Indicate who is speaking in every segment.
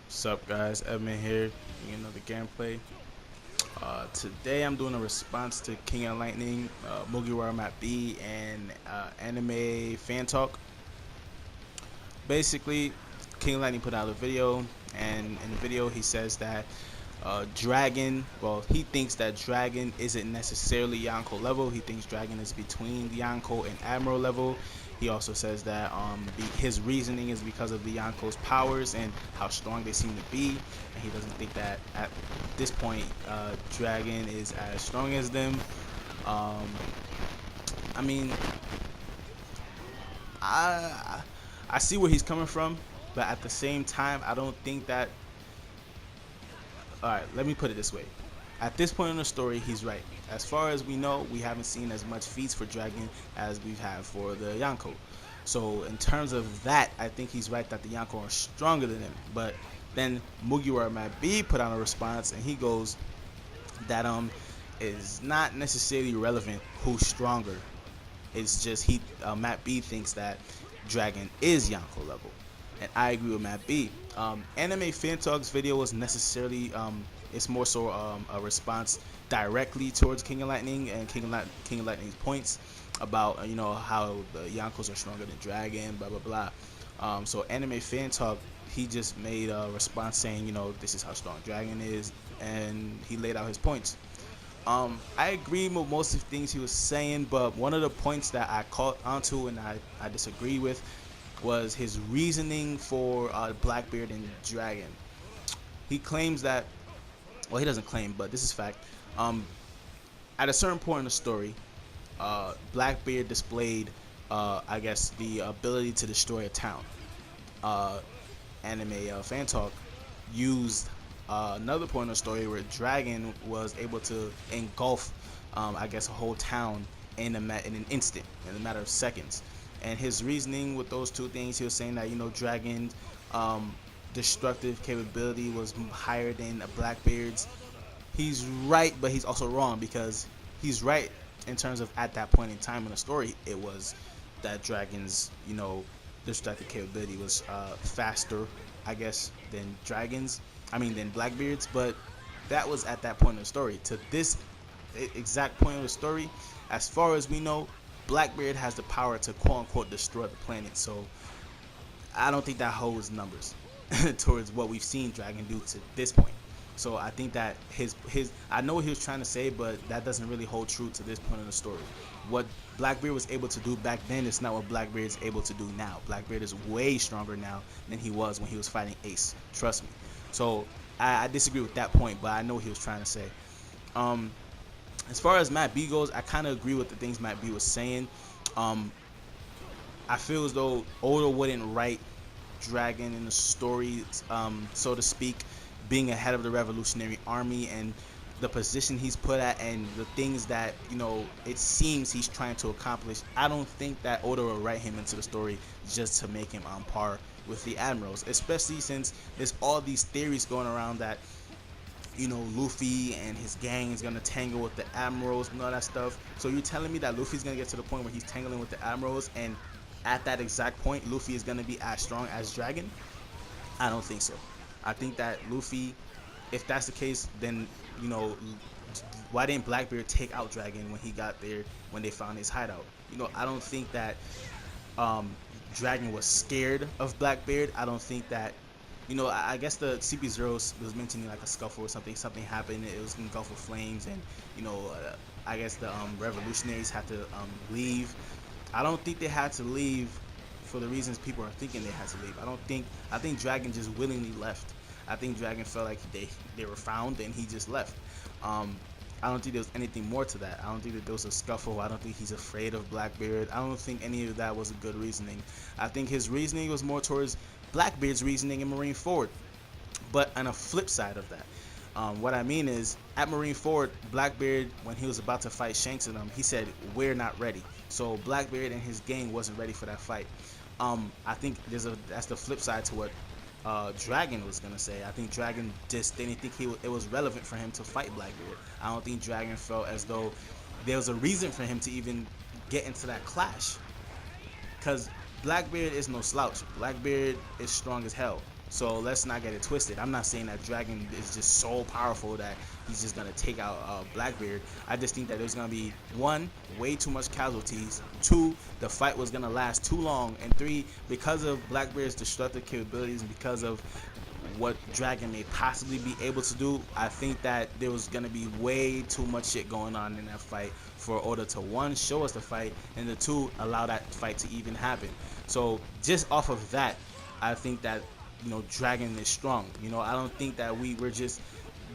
Speaker 1: What's up, guys? Evan here, doing another gameplay. Today I'm doing a response to King of Lightning, Mugiwara Map B, and anime fan talk. Basically, King of Lightning put out a video, and in the video he says that Dragon, well, he thinks that Dragon isn't necessarily Yonko level. He thinks Dragon is between the Yonko and Admiral level. He also says that his reasoning is because of the Yonko's powers and how strong they seem to be, and he doesn't think that at this point Dragon is as strong as them. I mean, I see where he's coming from, but at the same time, I don't think that. Alright, let me put it this way. At this point in the story, he's right. As far as we know, we haven't seen as much feats for Dragon as we've had for the Yonko. So in terms of that, I think he's right that the Yonko are stronger than him. But then Mugiwara Map B put out a response, and he goes that is not necessarily relevant who's stronger. It's just Map B thinks that Dragon is Yonko level. And I agree with Matt B. Anime Fan Talk's video was necessarily, it's more so a response directly towards King of Lightning and King of Lightning's points about, how the Yonkos are stronger than Dragon, blah, blah, blah. So Anime Fan Talk, he just made a response saying, this is how strong Dragon is, and he laid out his points. I agree with most of the things he was saying, but one of the points that I caught onto and I disagree with was his reasoning for Blackbeard and Dragon. He claims that, well, he doesn't claim, but this is fact. At a certain point in the story, Blackbeard displayed, I guess, the ability to destroy a town. Anime Fan Talk used another point in the story where Dragon was able to engulf, I guess, a whole town in an instant, in a matter of seconds. And his reasoning with those two things, he was saying that Dragon's destructive capability was higher than Blackbeard's. He's right, but he's also wrong, because he's right in terms of at that point in time in the story, it was that Dragon's destructive capability was faster, I guess, than Blackbeard's. But that was at that point in the story. To this exact point of the story, as far as we know, Blackbeard has the power to quote-unquote destroy the planet, so I don't think that holds numbers towards what we've seen Dragon do to this point. So I think that I know what he was trying to say, but that doesn't really hold true to this point in the story. What Blackbeard was able to do back then is not what Blackbeard is able to do now. Blackbeard is way stronger now than he was when he was fighting Ace. Trust me. So I disagree with that point, but I know what he was trying to say. As far as Matt B goes, I kind of agree with the things Matt B was saying. I feel as though Oda wouldn't write Dragon in the story, so to speak, being ahead of the Revolutionary Army and the position he's put at and the things that, it seems he's trying to accomplish. I don't think that Oda will write him into the story just to make him on par with the Admirals, especially since there's all these theories going around that Luffy and his gang is gonna tangle with the Admirals and all that stuff. So you're telling me that Luffy's gonna get to the point where he's tangling with the Admirals, and at that exact point, Luffy is gonna be as strong as Dragon? I don't think so. I think that Luffy, if that's the case, then why didn't Blackbeard take out Dragon when he got there, when they found his hideout? I don't think that Dragon was scared of Blackbeard. I don't think that. I guess the CP0 was mentioning like a scuffle or something. Something happened. It was engulfed with flames, and I guess the revolutionaries had to leave. I don't think they had to leave for the reasons people are thinking they had to leave. I think Dragon just willingly left. I think Dragon felt like they were found and he just left. I don't think there was anything more to that. I don't think that there was a scuffle. I don't think he's afraid of Blackbeard. I don't think any of that was a good reasoning. I think his reasoning was more towards Blackbeard's reasoning in Marineford. But on a flip side of that, what I mean is, at Marineford, Blackbeard, when he was about to fight Shanks and them, he said, "We're not ready." So Blackbeard and his gang wasn't ready for that fight. I think that's the flip side to what Dragon was gonna say. I think Dragon just didn't think it was relevant for him to fight Blackbeard. I don't think Dragon felt as though there was a reason for him to even get into that clash, because Blackbeard is no slouch. Blackbeard is strong as hell. So let's not get it twisted. I'm not saying that Dragon is just so powerful that he's just gonna take out Blackbeard. I just think that there's gonna be, one, way too much casualties, two, the fight was gonna last too long, and three, because of Blackbeard's destructive capabilities and because of what Dragon may possibly be able to do, I think that there was gonna be way too much shit going on in that fight for Oda to, one, show us the fight, and the two, allow that fight to even happen. So just off of that, I think that, you know, Dragon is strong. You know, I don't think that we're just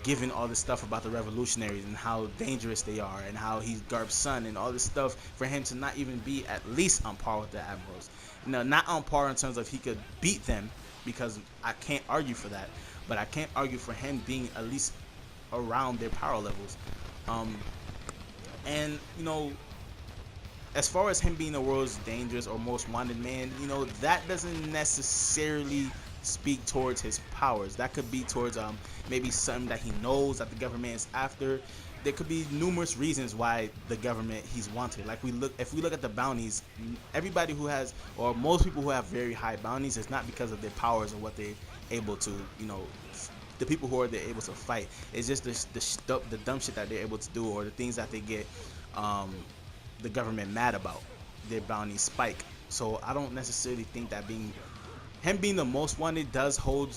Speaker 1: given all this stuff about the revolutionaries and how dangerous they are and how he's Garp's son and all this stuff for him to not even be at least on par with the admirals. You know, not on par in terms of he could beat them, because I can't argue for that, but I can't argue for him being at least around their power levels. And you know, as far as him being the world's dangerous or most wanted man, you know, that doesn't necessarily speak towards his powers. That could be towards maybe something that he knows that the government is after. There could be numerous reasons why the government he's wanted. Like if we look at the bounties, everybody who has, or most people who have very high bounties, is not because of their powers or what they're able to, you know, the people who are they're able to fight. It's just the dumb shit that they're able to do, or the things that they get the government mad about. Their bounties spike. So I don't necessarily think that him being the most wanted does hold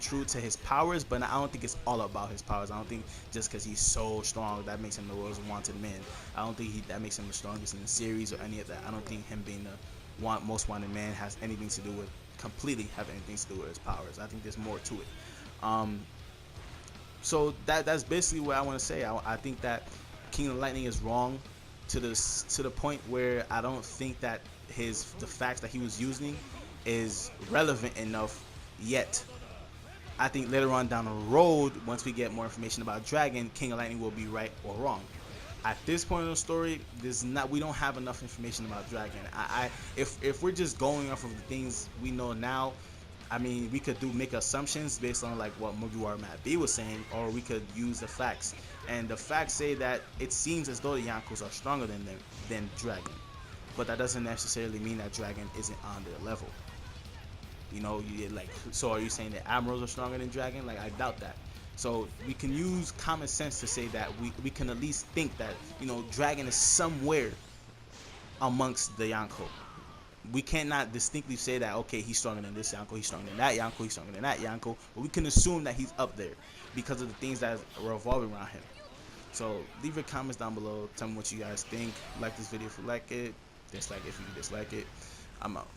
Speaker 1: true to his powers, but I don't think it's all about his powers. I don't think just because he's so strong that makes him the world's wanted man. I don't think that makes him the strongest in the series or any of that. I don't think him being the most wanted man has anything to do with anything to do with his powers. I think there's more to it. So that's basically what I want to say. I think that King of Lightning is wrong to the point where I don't think that the facts that he was using is relevant enough yet. I think later on down the road, once we get more information about Dragon, King of Lightning will be right or wrong. At this point in the story, we don't have enough information about Dragon. If we're just going off of the things we know now, I mean, we could make assumptions based on like what Mugiwara Matt B was saying, or we could use the facts. And the facts say that it seems as though the Yonkos are stronger than Dragon, but that doesn't necessarily mean that Dragon isn't on their level. You know, so are you saying that admirals are stronger than Dragon? Like, I doubt that. So we can use common sense to say that we can at least think that, you know, Dragon is somewhere amongst the Yonko. We cannot distinctly say that, okay, he's stronger than this Yonko, he's stronger than that Yonko, he's stronger than that Yonko, but we can assume that he's up there because of the things that are revolving around him. So leave your comments down below. Tell me what you guys think. Like this video if you like it. Dislike it if you dislike it. I'm out.